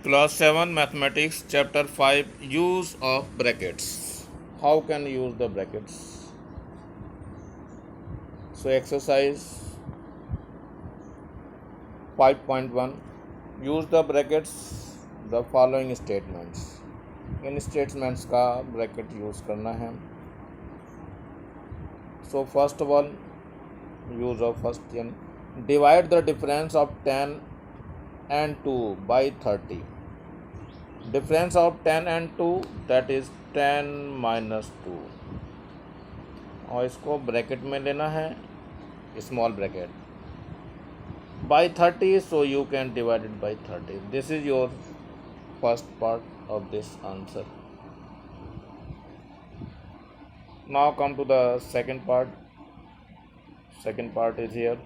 Class 7 Mathematics Chapter 5 Use of Brackets. How can you use the brackets? So exercise 5.1, use the brackets the following statements. In statements का bracket use करना है. So first of all, use of first one, divide the difference of 10 and 2 by 30. Difference of 10 and 2, that is 10 minus 2, और इसको bracket में लेना है, small bracket, by 30, so you can divide it by 30. This is your first part of this answer. Now come to the second part. Second part is here.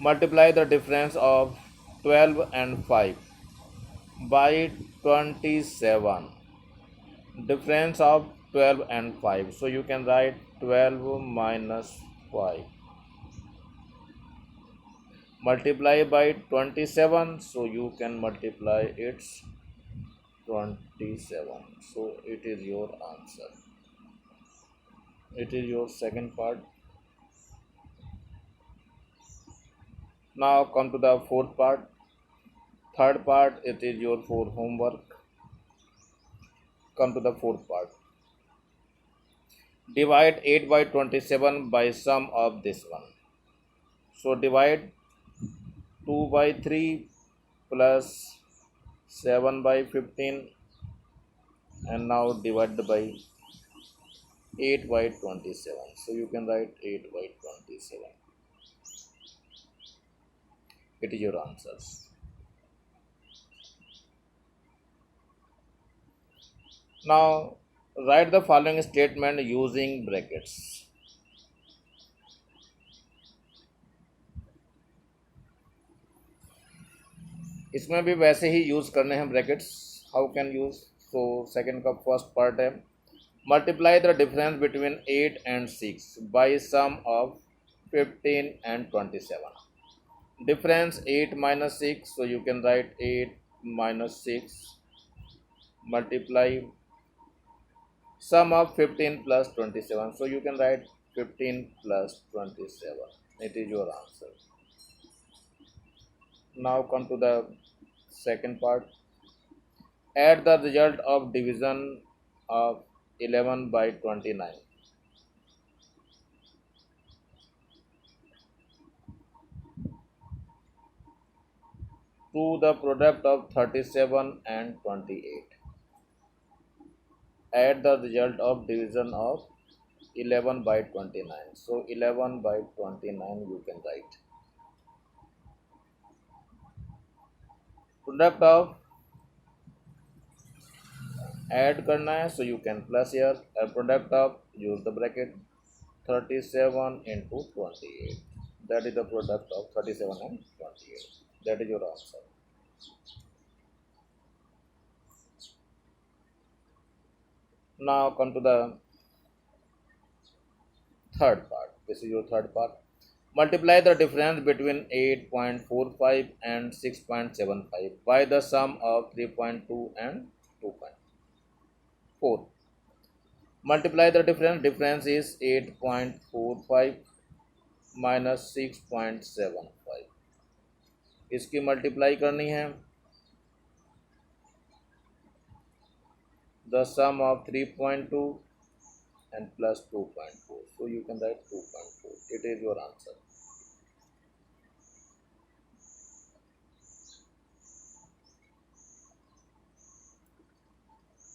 Multiply the difference of 12 and 5 by 27. Difference of 12 and 5. So you can write 12 minus 5. Multiply by 27. So you can multiply its 27. So it is your answer. It is your second part. Now come to the fourth part. Third part, it is your for homework. Come to the fourth part. Divide 8 by 27 by sum of this one. So divide 2 by 3 plus 7 by 15, and now divide by 8 by 27. So you can write 8 by 27. It is your answers. Now write the following statement using brackets. इसमें भी वैसे ही use करने हैं brackets. How can use? So second का first part है, multiply the difference between 8 and 6 by sum of 15 and 27. Difference 8 minus 6, so you can write 8 minus 6 multiply sum of 15 plus 27, so you can write 15 plus 27. It is your answer. Now come to the second part. Add the result of division of 11 by 29. To the product of 37 and 28. Add the result of division of 11 by 29. So 11 by 29 you can write. Product of add करना है, so you can plus here. A product of, use the bracket, 37 into 28. That is the product of 37 and 28. That is your answer. Now come to the third part. This is your third part. Multiply the difference between 8.45 and 6.75 by the sum of 3.2 and 2.4. Multiply the difference. Difference is 8.45 minus 6.75. इसकी multiply करनी है. The sum of 3.2 and plus 2.4. So you can write 2.4. It is your answer.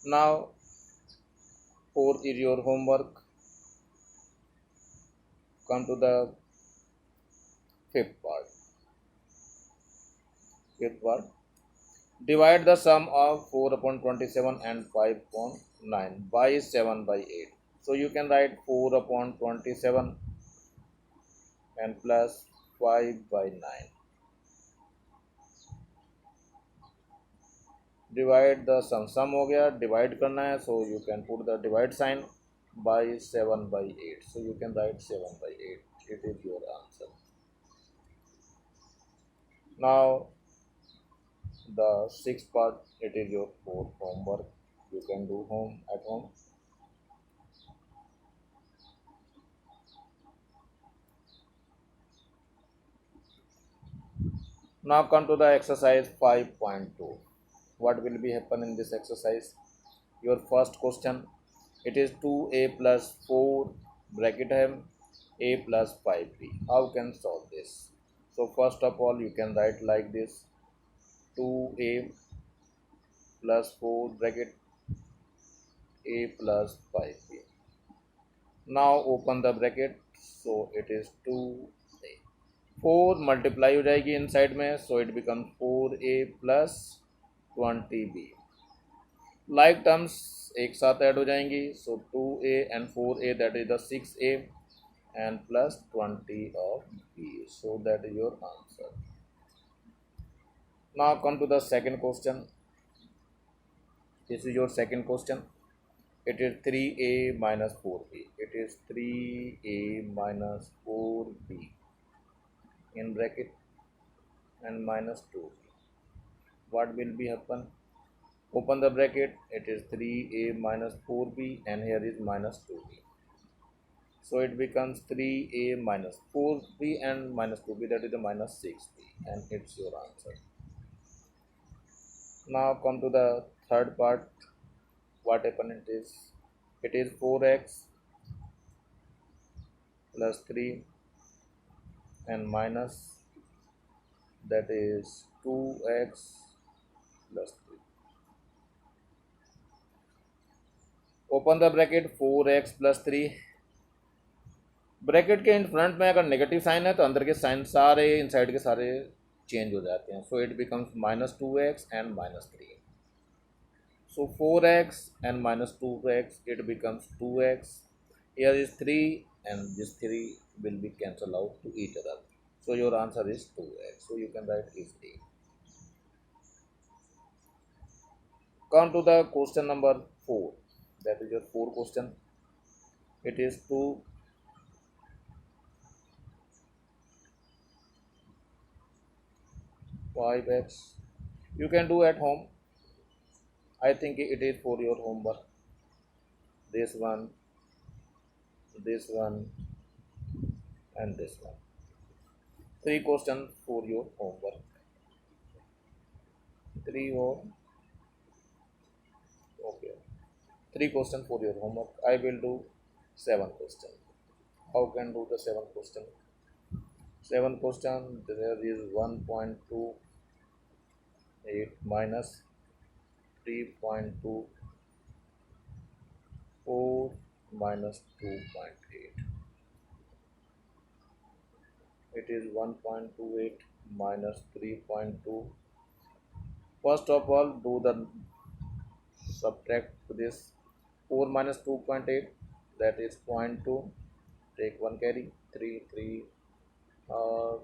Now fourth is your homework. Come to the fifth part. Divide the sum of 4 upon 27 and 5 upon 9 by 7 by 8. So you can write 4 upon 27 and plus 5 by 9. Divide the sum हो गया, divide करना है, so you can put the divide sign by 7 by 8. So you can write 7 by 8. It is your answer. Now the sixth part, it is your fourth homework. You can do home at home. Now come to the exercise 5.2. What will be happen in this exercise? Your first question, it is 2a plus 4 bracket m a plus 5b. How can solve this? So first of all, you can write like this: 2a plus 4 bracket a plus 5b. Now open the bracket, so it is 2a. 4 multiply हो जाएगी inside में, so it become 4a plus 20b. Like terms एक साथ add हो जाएंगी, सो 2a and 4a, that is the 6a and plus 20 of b. So that is your answer. Now come to the second question. This is your second question. It is 3a minus 4b. It is 3a minus 4b in bracket and minus 2b. What will be happen? Open the bracket, it is 3a minus 4b and here is minus 2b. So it becomes 3a minus 4b and minus 2b, that is the minus 6b, and it's your answer. Now come to the third part. What happened it is 4x plus 3 and minus, that is 2x plus 3. Open the bracket, 4x plus 3. Bracket के in front में अगर negative sign है तो अंदर के sign सारे inside के सारे चेंज हो जाते हैं. So it becomes minus 2x and minus 3. So 4x and minus 2x, it becomes 2x. Here is 3 and this 3 will be cancelled out to each other. So your answer is 2x. So you can write easily. Come to the question number 4. That is your 4 question. It is 2 5x. You can do at home. I think it is for your homework. This one, and this one. 3 questions for your homework. 3 or okay. 3 questions for your homework. I will do 7 questions. How can do the 7 question? 7 question, there is 1.28 minus 3.24 minus 2.8. It is 1.28 minus 3.2. First of all, do the subtract this. 4 minus 2.8, that is 0.2. Take 1 carry, 3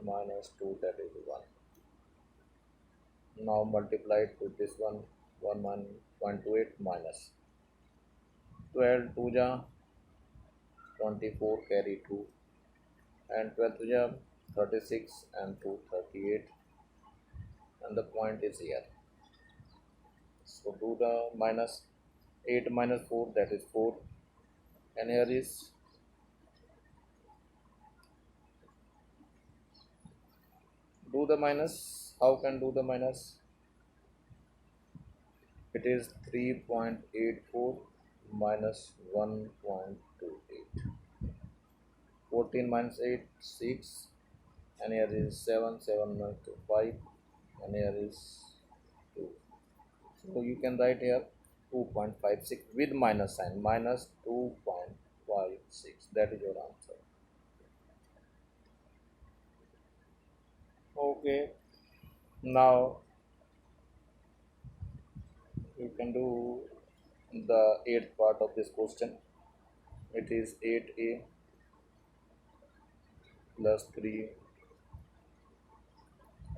minus 2, that is 1. Now multiply it with this one, 1.28 minus 12 2 ja 24, carry 2, and 12 2 ja 36 and 2 38, and the point is here. So do the minus. 8 minus 4, that is 4, and here is do the minus. How can do the minus? It is 3.84 minus 1.28. 14 minus 8, 6, and here is 7, 7 minus 2, 5, and here is 2. So you can write here 2.56 with minus sign, minus 2.56. That is your answer. Okay. Now you can do the 8th part of this question. It is 8a plus 3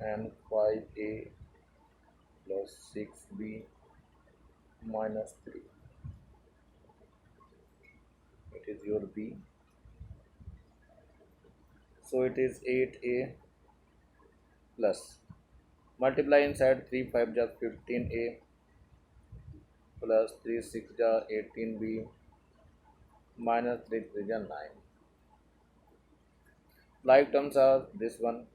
and 5a plus 6b minus 3. It is your b. So it is 8a plus Multiply inside 3 5 just 15a plus 3 6 just 18b minus 3 3 just 9. Like terms are this one,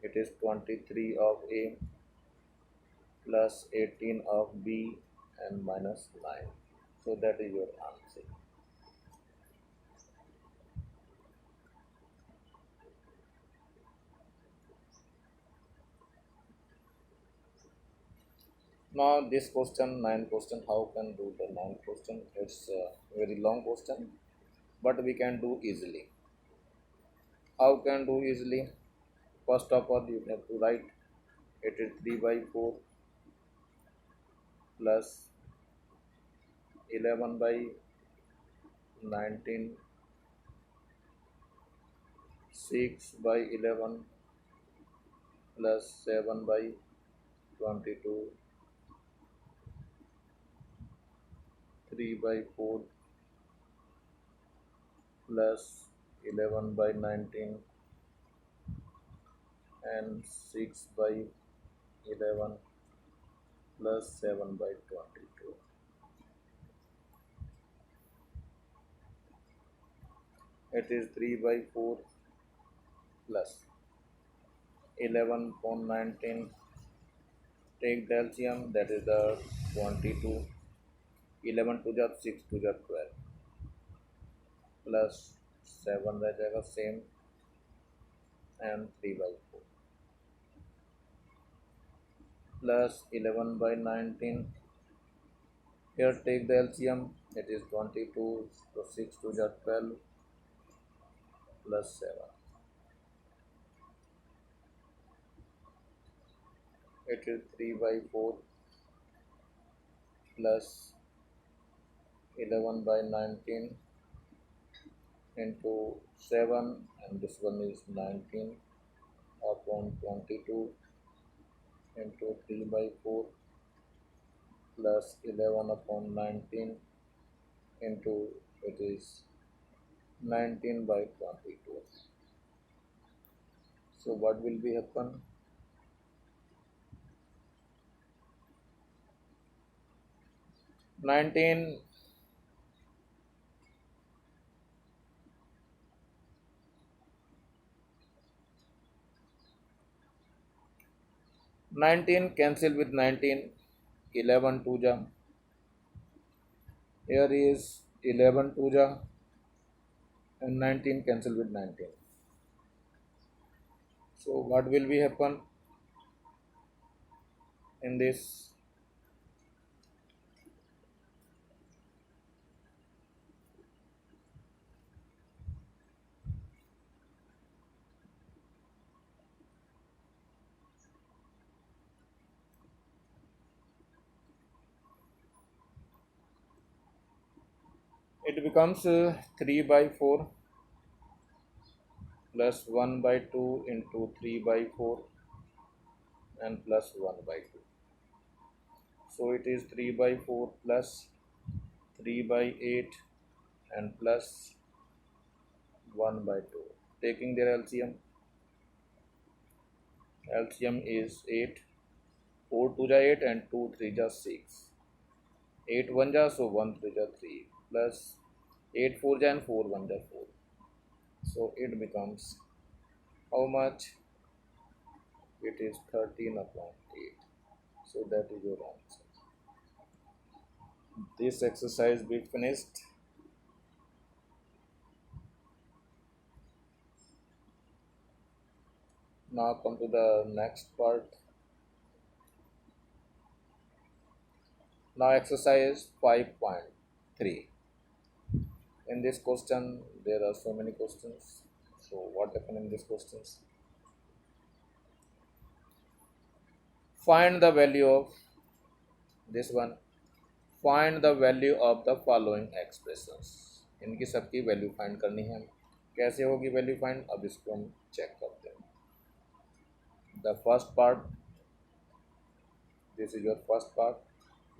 it is 23 of a plus 18 of b and minus 9. So that is your answer. Now this question, 9 question, how can do the 9 question? It's a very long question, but we can do easily. How can do easily? First of all, you have to write it is 3 by 4 plus 11 by 19, 6 by 11 plus 7 by 22, 3 by 4 plus 11 by 19 and 6 by 11 plus 7 by 22. It is 3 by 4 plus 11 upon 19. Take the LCM, that is the 22. 11 to the 6 to the 12 plus 7 रह जाएगा same and 3 by 4 plus 11 by 19. Here take the LCM, it is 22, so 6 to the 12 plus 7. It is 3 by 4 plus 11 by 19 into 7, and this one is 19 upon 22 into 3 by 4 plus 11 upon 19 into, it is 19 by 22. So what will be happen? 19 cancel with 19, 11 2 ja. Here is 11 2 ja and 19 cancel with 19. So what will be happen in this? It becomes 3 by 4 plus 1 by 2 into 3 by 4 and plus 1 by 2. So it is 3 by 4 plus 3 by 8 and plus 1 by 2. Taking their LCM, LCM is 8, 4 2 ja 8 and 2 3 ja 6. 8 1 ja, so 1 3 ja 3 plus 8 4 ja and 4 1 ja 4. So it becomes how much? It is 13 upon 8. So that is your answer. This exercise be finished. Now come to the next part. Now exercise 5.3. In this question there are so many questions. So what happened in these questions? Find the value of this one. Find the value of the following expressions. इनकी सबकी value find करनी है. कैसे होगी value find? अब इसको हम check करते हैं. The first part, this is your first part.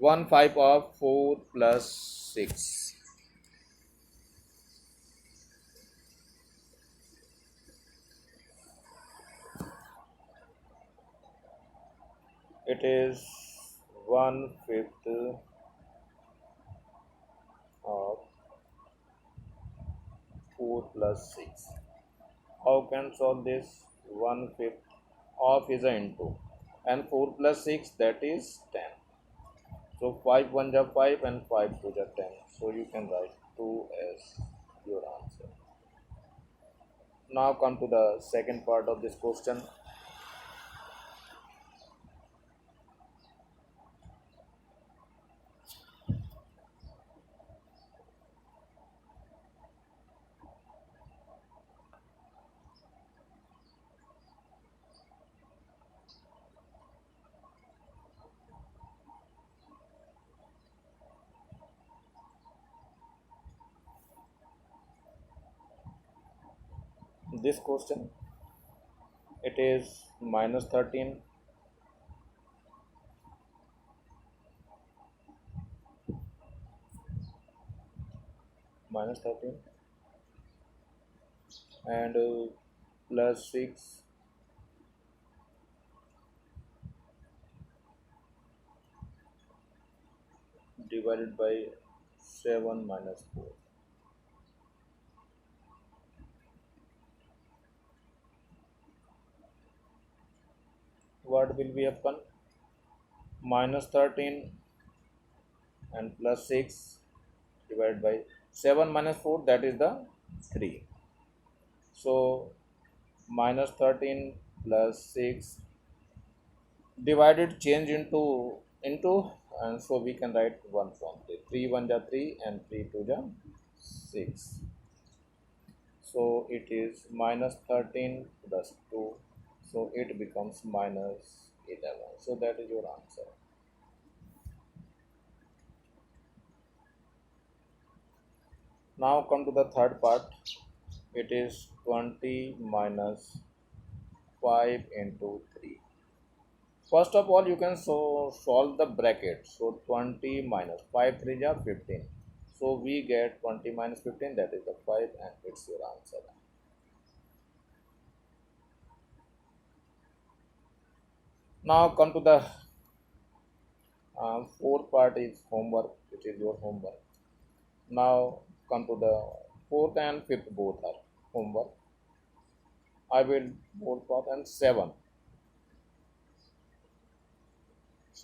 1/5 of 4 plus 6. it is 1/5 of 4 plus 6. How can solve this? 1/5 of is a into, and 4 plus 6, that is 10. So 5 1 ja 5 and 5 2 ja 10. So you can write 2 as your answer. Now come to the second part of this question. This question, it is minus 13 minus 13 and plus 6 divided by 7 minus 4. What will be happen? Minus 13 and plus 6 divided by 7 minus 4, that is the 3. So minus 13 plus 6 divided change into, and so we can write 1 from 3. 3 1 ja 3 and 3 2 ja 6. So it is minus 13 plus 2, so it becomes minus 11. So that is your answer. Now come to the third part. It is 20 minus 5 into 3. First of all, you can solve the bracket. So 20 minus 5 3 are 15. So we get 20 minus 15, that is the 5, and it's your answer. Now come to the fourth part is homework, which is your homework. Now come to the fourth and fifth, both are homework. I will both part and seventh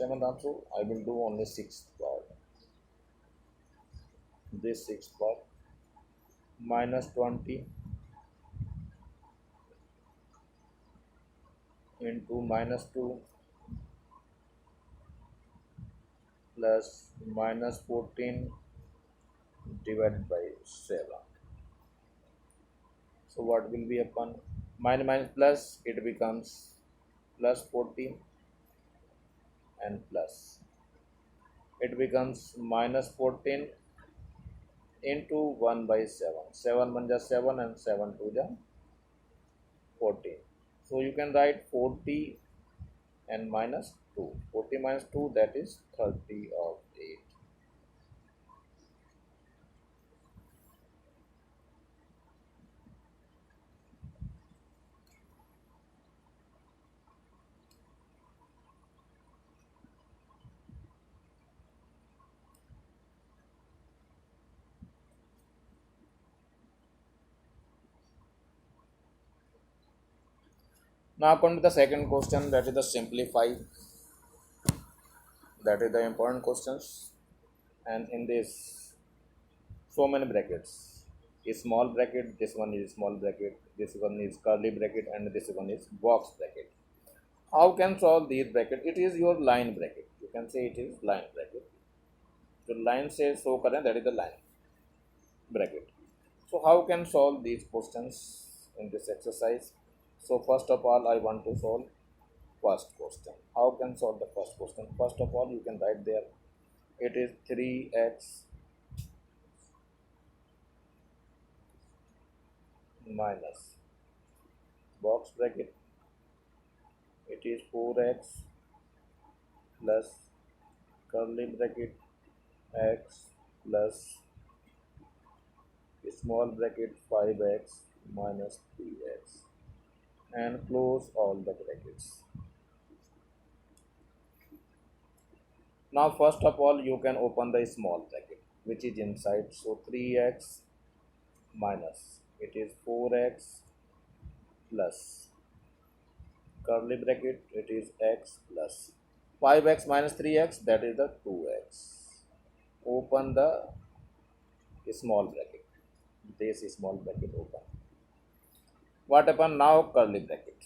also I will do only sixth part. This sixth part, minus 20 into minus 2 plus minus 14 divided by 7. So what will be upon minus minus plus, it becomes plus 14 and plus. It becomes minus 14 into 1 by 7. 7 1 ja 7 and 7 2 ja 14. So you can write 40 and minus 2. 40 minus 2, that is 30 of 8. Now come to the second question, that is the simplify. That is the important questions. And in this, so many brackets. A small bracket, this one is small bracket, this one is curly bracket, and this one is box bracket. How can solve these bracket? It is your line bracket. You can say it is line bracket. The line says so current, that is the line bracket. So how can solve these questions in this exercise? So first of all, I want to solve first question. How can solve the first question? First of all, you can write there. It is 3x minus box bracket. It is 4x plus curly bracket x plus small bracket 5x minus 3x, and close all the brackets. Now first of all you can open the small bracket which is inside. So 3x minus it is 4x plus curly bracket it is x plus 5x minus 3x that is the 2x. Open the small bracket. This small bracket open. What happened now? Curly bracket.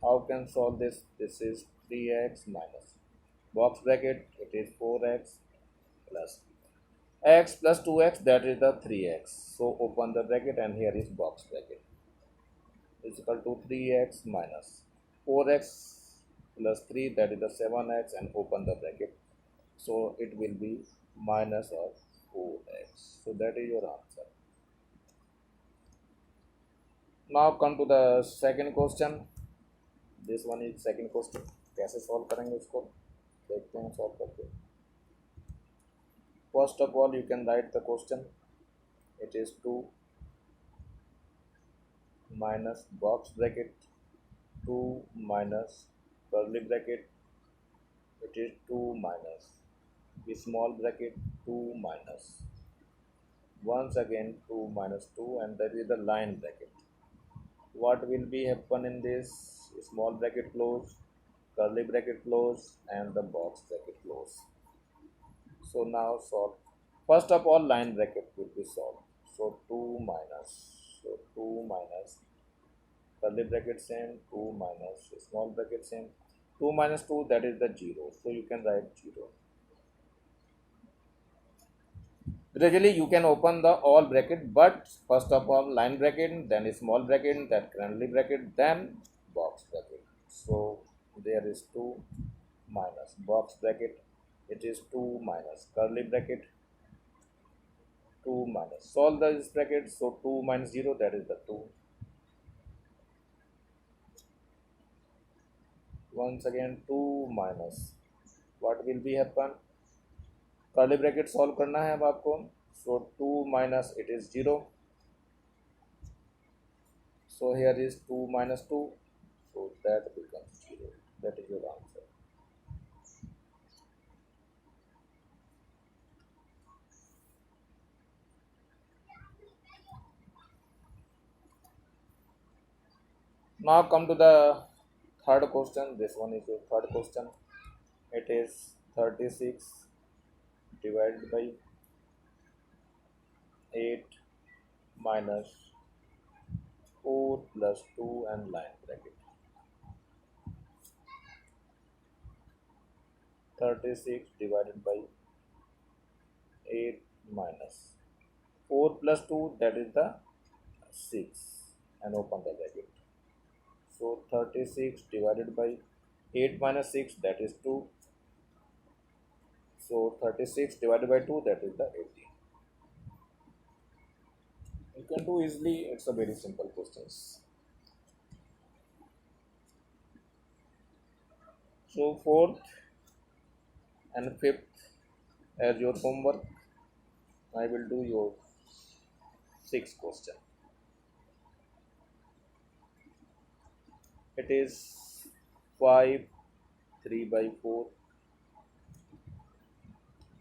How can solve this? This is 3x minus box bracket it is 4x plus x plus 2x that is the 3x. So open the bracket and here is box bracket is equal to 3x minus 4x plus 3 that is the 7x and open the bracket. So it will be minus of 4x. So that is your answer. Now come to the second question. This one is second question. कैसे solve करेंगे इसको देखते हैं solve करके. First of all you can write the question. It is 2 minus box bracket 2 minus curly bracket it is 2 minus the small bracket 2 minus once again 2 minus 2 and that is the line bracket. What will be happen in this? Small bracket close, curly bracket close and the box bracket close. So now solve. First of all line bracket will be solved. So 2 minus, so 2 minus curly bracket same, 2 minus small bracket same, 2 minus 2 that is the 0. So you can write 0. Gradually you can open the all bracket, but first of all line bracket, then small bracket, then curly bracket, then box bracket. So there is 2 minus box bracket, it is 2 minus curly bracket, 2 minus solve this bracket. So 2 minus 0 that is the 2. Once again 2 minus what will be happen? Curly bracket solve करना है अब आपको. सो 2 minus it is 0. So here is 2 minus 2. So that becomes 0. That is your answer. Now come to the third question. This one is your third question. It is 36 divided by 8 minus 4 plus 2 and line bracket. 36 divided by 8 minus 4 plus 2 that is the 6 and open the bracket. So 36 divided by 8 minus 6 that is 2. So 36 divided by 2 that is the 18. You can do easily. It's a very simple questions. So fourth and fifth as your homework. I will do your sixth question. It is 5 3 by 4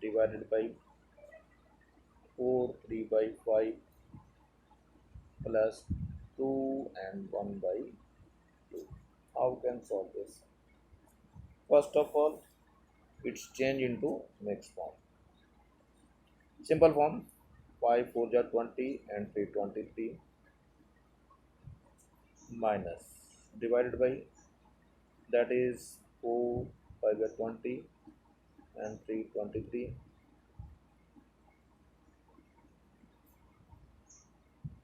divided by 4 3 by 5 plus 2 and 1 by 2. How can solve this? First of all, it's change into mixed form. Simple form 5 4 are 20 and 3 23 minus divided by that is 4 5 are 20 and 3 23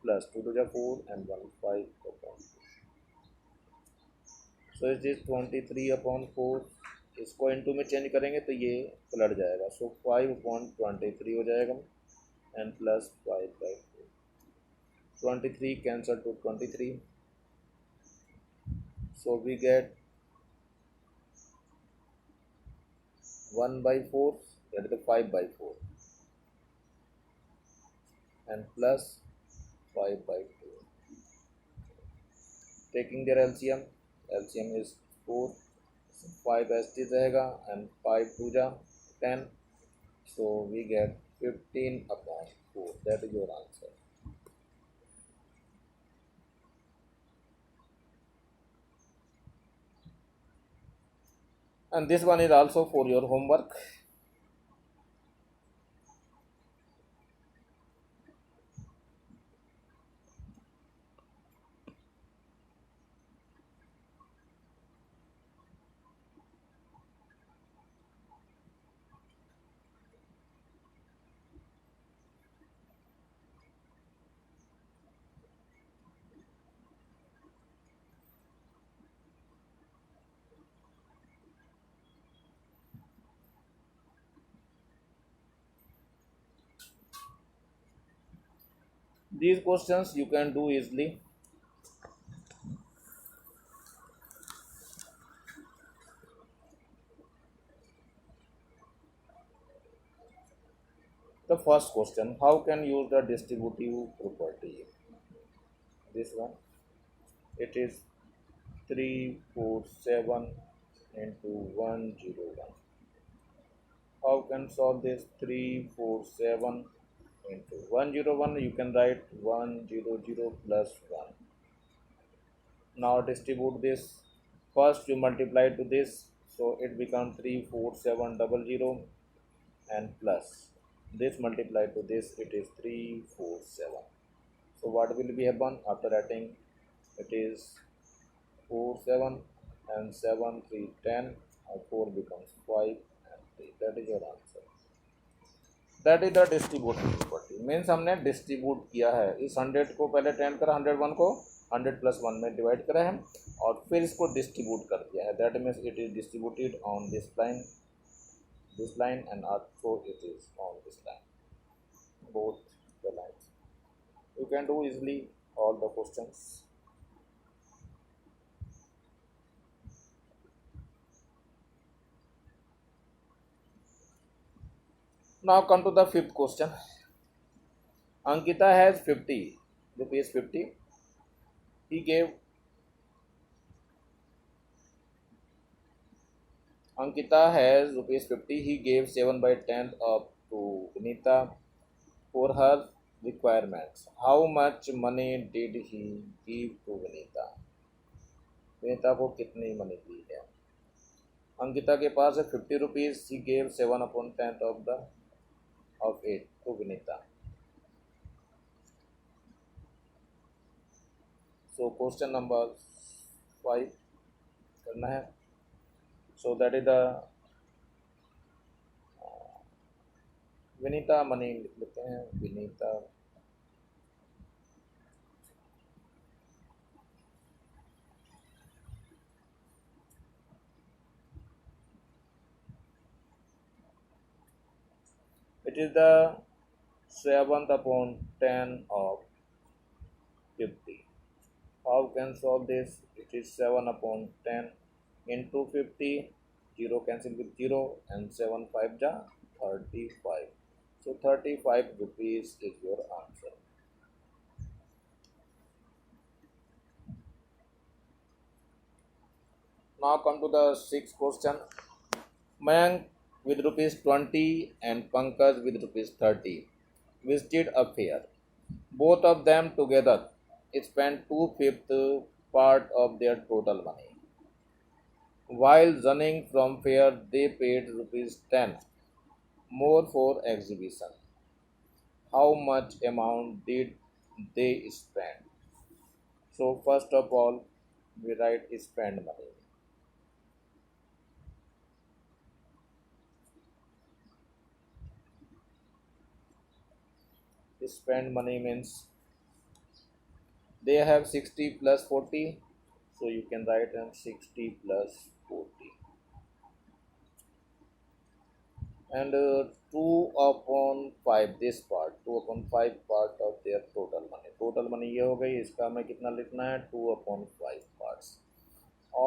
plus 2 to the 4 and 1 5 upon 2. So it is 23 upon 4. इसको into में change करेंगे तो ये पलट जाएगा. सो 5 upon 23 हो जाएगा and plus 5 by 4. 23 cancel to 23. So we get 1 by 4 that is the 5 by 4 and plus 5 by 2. Taking their LCM is 4. 5 ST रहेगा and 5 2 जा 10. So we get 15 upon 4. That is your answer. And this one is also for your homework. These questions you can do easily. The first question, how can use the distributive property? This one, it is 347 into 101. How can solve this? 347 into 101, you can write 100 plus 1. Now distribute this. First you multiply to this, so it becomes 34700 and plus this multiplied to this, it is 347. So what will be happen after adding? It is 47 and 7 3 10 and 4 becomes 5 and 3. That is your answer. That is the distributive property. Means हमने distribute किया है, इस 100 को पहले 10 करा, 101 को 100 plus 1 में divide करा है और फिर इसको डिस्ट्रीब्यूट कर दिया है. That means it is distributed on this line and also it is on this line, both the lines. You can do easily all the questions. Now come to the fifth question. Ankita has 50 rupees 50. He gave Ankita has rupees 50. He gave 7 by 10 up to Vinita for her requirements. How much money did he give to Vinita? Vinita को कितनी money दी है? अंकिता के पास है 50 rupees. He gave 7 upon 10 of 8 to Vinita. So question number 5 करना है. So that is the Vinita money लिख लेते हैं. Vinita it is the 7th upon 10 of 50. How can solve this? It is 7 upon 10 into 50. 0 cancel with 0 and 7 5 ja 35. So 35 rupees is your answer. Now come to the sixth question. Mayank with rupees 20 and Pankaj with rupees 30 visited a fair. Both of them together spent 2/5 part of their total money. While running from fair, they paid rupees 10 more for exhibition. How much amount did they spend? So first of all, we write spend money. Spend money means they have 60 plus 40, so you can write them 60 plus 40. And 2 upon 5, this part, 2 upon 5 part of their total money. Total money ये हो गई, इसका हमें कितना लिखना है? 2 upon 5 parts.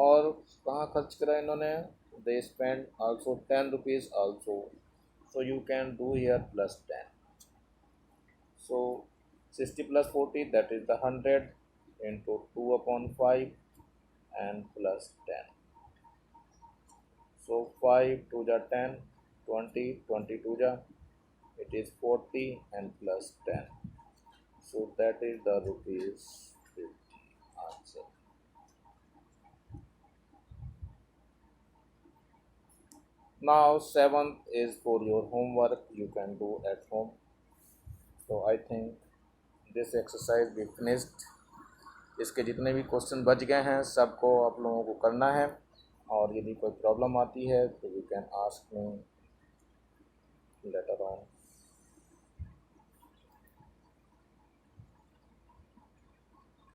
और कहाँ खर्च करा इन्होंने? They spend also 10 rupees also, so you can do here plus 10. So 60 plus 40, that is the 100 into 2 upon 5 and plus 10. So 5 to the 10 20, 22 ja, it is 40 and plus 10. So that is the rupees 50 answer. Now seventh is for your homework, you can do at home. So I think this exercise we finished. इसके जितने भी question बच गए हैं सबको आप लोगों को करना है, और यदि कोई प्रॉब्लम आती है तो you can ask me later on.